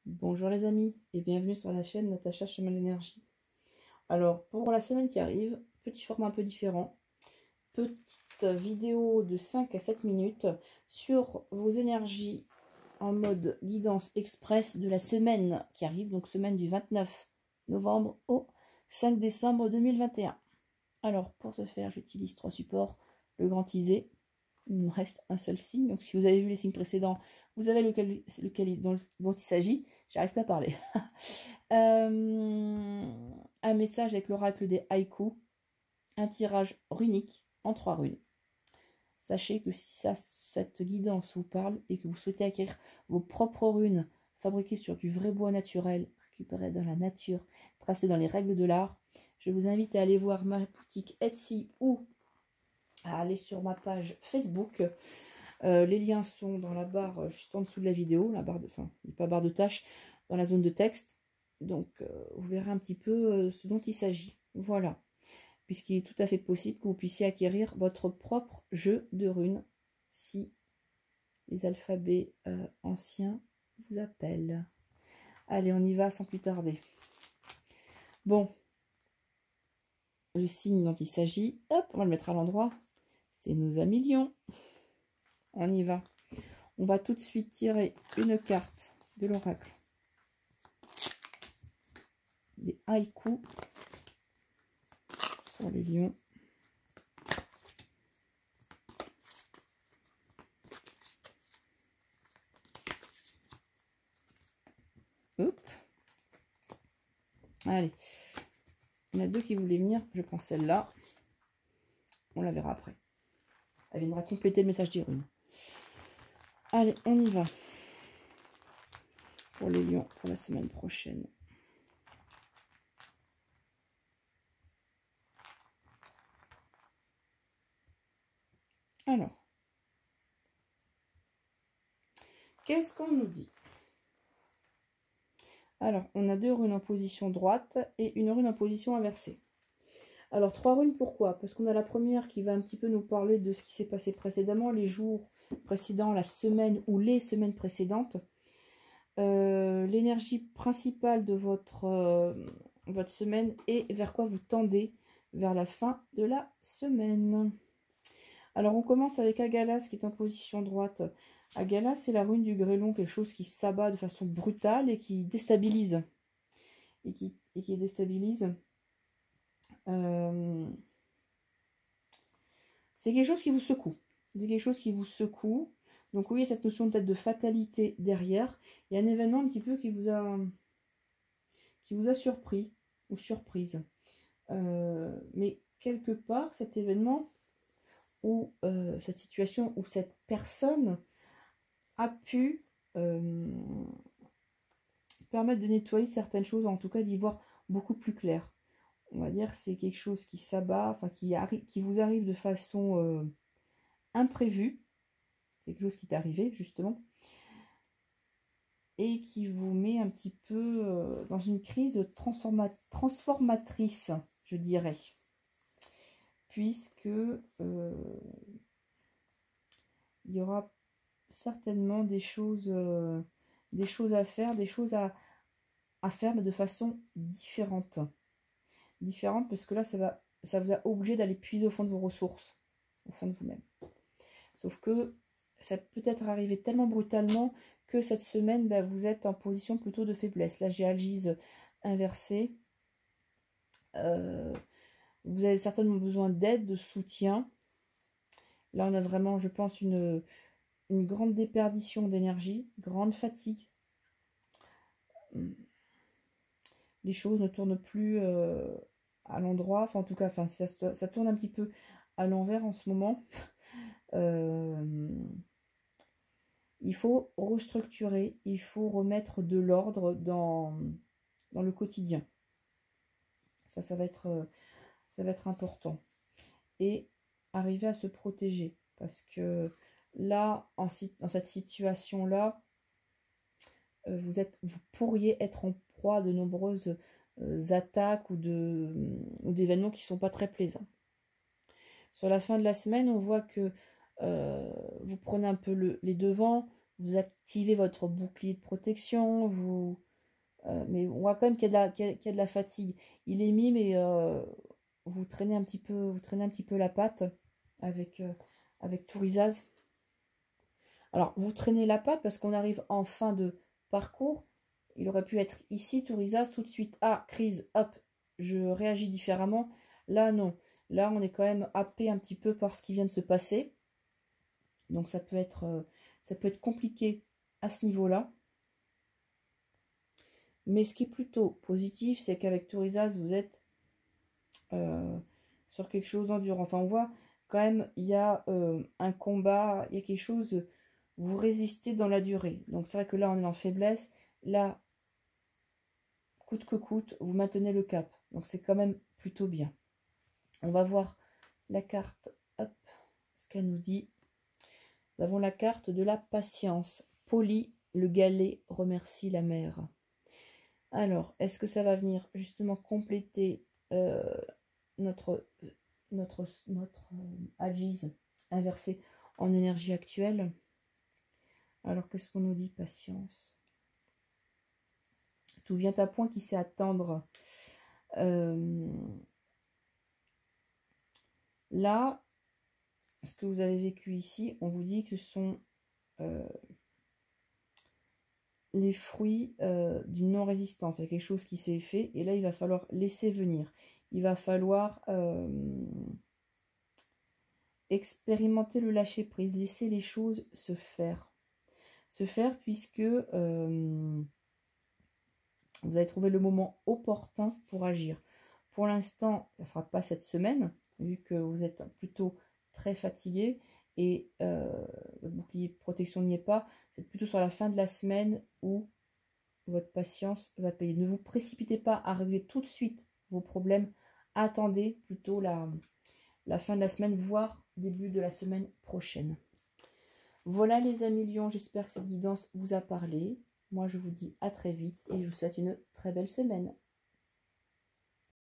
Bonjour les amis et bienvenue sur la chaîne Natacha Chemin de l'énergie. Alors pour la semaine qui arrive, petit format un peu différent, petite vidéo de 5 à 7 minutes sur vos énergies en mode guidance express de la semaine qui arrive, donc semaine du 29 novembre au 5 décembre 2021. Alors pour ce faire, j'utilise 3 supports, le grand Isé. Il me reste un seul signe, donc si vous avez vu les signes précédents, vous avez lequel dont il s'agit. J'arrive pas à parler. Un message avec l'oracle des haïkus, un tirage runique en 3 runes. Sachez que si cette guidance vous parle et que vous souhaitez acquérir vos propres runes fabriquées sur du vrai bois naturel, récupérées dans la nature, tracées dans les règles de l'art, je vous invite à aller voir ma boutique Etsy ou à aller sur ma page Facebook. Les liens sont dans la barre juste en dessous de la vidéo, la barre de, enfin, pas barre de tâches, dans la zone de texte. Donc, vous verrez un petit peu ce dont il s'agit. Voilà. Puisqu'il est tout à fait possible que vous puissiez acquérir votre propre jeu de runes si les alphabets anciens vous appellent. Allez, on y va sans plus tarder. Bon, le signe dont il s'agit, hop, on va le mettre à l'endroit. C'est nos amis lions. On y va. On va tout de suite tirer une carte de l'oracle. Des haïkus pour les lions. Hop. Allez. Il y en a deux qui voulaient venir. Je prends celle-là. On la verra après. Elle viendra compléter le message des runes. Allez, on y va. Pour les lions, pour la semaine prochaine. Alors. Qu'est-ce qu'on nous dit? Alors, on a deux runes en position droite et une rune en position inversée. Alors, 3 runes, pourquoi? Parce qu'on a la première qui va un petit peu nous parler de ce qui s'est passé précédemment, les jours précédents, la semaine ou les semaines précédentes. L'énergie principale de votre semaine et vers quoi vous tendez vers la fin de la semaine. Alors, on commence avec Agalas qui est en position droite. Agalas, c'est la rune du grêlon, quelque chose qui s'abat de façon brutale et qui déstabilise. Qui déstabilise. C'est quelque chose qui vous secoue. C'est quelque chose qui vous secoue. Donc oui, cette notion peut-être de fatalité derrière. Il y a un événement un petit peu qui vous a surpris ou surprise. Mais quelque part, cet événement ou cette situation ou cette personne a pu permettre de nettoyer certaines choses, en tout cas d'y voir beaucoup plus clair. On va dire que c'est quelque chose qui s'abat, enfin qui vous arrive de façon imprévue. C'est quelque chose qui t'est arrivé justement. Et qui vous met un petit peu dans une crise transformatrice, je dirais. Puisque il y aura certainement des choses à faire, des choses à faire, mais de façon différente. Différente parce que là, ça vous a obligé d'aller puiser au fond de vos ressources, au fond de vous-même. Sauf que ça peut être arrivé tellement brutalement que cette semaine, bah, vous êtes en position plutôt de faiblesse. Là, j'ai Algise inversée. Vous avez certainement besoin d'aide, de soutien. Là, on a vraiment, je pense, une grande déperdition d'énergie, grande fatigue. Les choses ne tournent plus à l'endroit. Enfin, en tout cas, enfin, ça tourne un petit peu à l'envers en ce moment. Il faut restructurer, il faut remettre de l'ordre dans le quotidien. Ça va être important. Et arriver à se protéger. Parce que là, dans cette situation-là, vous pourriez être en proie de nombreuses attaques ou d'événements qui ne sont pas très plaisants. Sur la fin de la semaine, on voit que vous prenez un peu les devants, vous activez votre bouclier de protection, mais on voit quand même qu'il y a de la fatigue. Il est mis, mais vous traînez un petit peu la patte avec, avec Tourisaz. Alors, vous traînez la patte parce qu'on arrive en fin de parcours. Il aurait pu être ici, Tourisaz, tout de suite. Ah, crise, hop, je réagis différemment. Là, non. Là, on est quand même happé un petit peu par ce qui vient de se passer. Donc, ça peut être compliqué à ce niveau-là. Mais ce qui est plutôt positif, c'est qu'avec Tourisaz, vous êtes sur quelque chose d'endurant. Enfin, on voit quand même, il y a un combat, il y a quelque chose, vous résistez dans la durée. Donc, c'est vrai que là, on est en faiblesse. Là, coûte que coûte, vous maintenez le cap. Donc, c'est quand même plutôt bien. On va voir la carte, hop, ce qu'elle nous dit. Nous avons la carte de la patience. Poli, le galet remercie la mère. Alors, est-ce que ça va venir justement compléter notre agise inversée en énergie actuelle? Alors, qu'est-ce qu'on nous dit? Patience. Tout vient à point qui sait attendre. Là, ce que vous avez vécu ici, on vous dit que ce sont les fruits d'une non-résistance. Il y a quelque chose qui s'est fait et là, il va falloir laisser venir. Il va falloir expérimenter le lâcher-prise, laisser les choses se faire. Se faire puisque vous avez trouvé le moment opportun pour agir. Pour l'instant, ça ne sera pas cette semaine, vu que vous êtes plutôt très fatigué et votre bouclier de protection n'y est pas. C'est plutôt sur la fin de la semaine où votre patience va payer. Ne vous précipitez pas à régler tout de suite vos problèmes. Attendez plutôt la fin de la semaine, voire début de la semaine prochaine. Voilà les amis lions, j'espère que cette guidance vous a parlé. Moi je vous dis à très vite et je vous souhaite une très belle semaine.